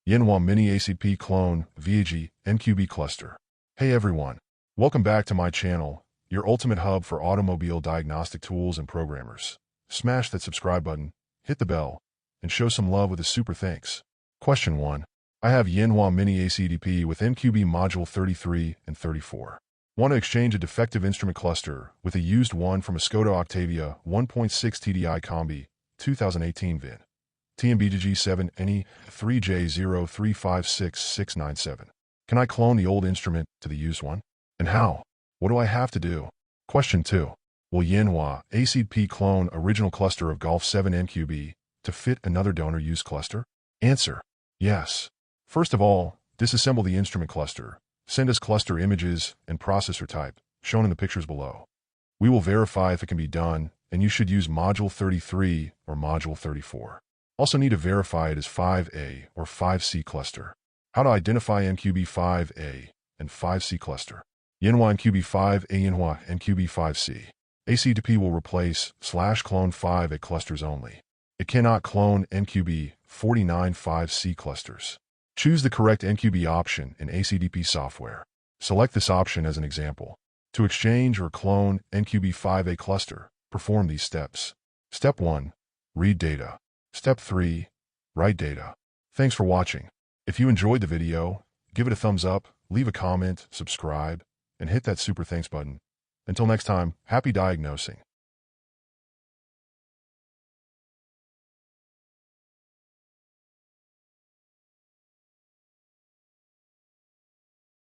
Yanhua Mini ACDP clone VAG MQB cluster. Hey everyone, welcome back to my channel, your ultimate hub for automobile diagnostic tools and programmers. Smash that subscribe button, hit the bell, and show some love with a super thanks. Question 1. I have Yanhua Mini ACDP with MQB module 33 and 34. Want to exchange a defective instrument cluster with a used one from a Skoda Octavia 1.6 TDI Combi 2018 VIN. TMBGG7 NE 3J03566697. Can I clone the old instrument to the used one? And how? What do I have to do? Question 2. Will Yanhua ACDP clone original cluster of Golf 7 MQB to fit another donor used cluster? Answer: yes. First of all, disassemble the instrument cluster. Send us cluster images and processor type, shown in the pictures below. We will verify if it can be done, and you should use module 33 or module 34. Also need to verify it as 5A or 5C cluster. How to identify MQB 5A and 5C cluster. Yanhua MQB 5A, Yanhua MQB 5C. ACDP will replace /clone 5A clusters only. It cannot clone MQB 49 5C clusters. Choose the correct MQB option in ACDP software. Select this option as an example. To exchange or clone MQB 5A cluster, perform these steps. Step 1. Read data. Step 3. Write data. Thanks for watching. If you enjoyed the video, give it a thumbs up, leave a comment, subscribe, and hit that super thanks button. Until next time, happy diagnosing.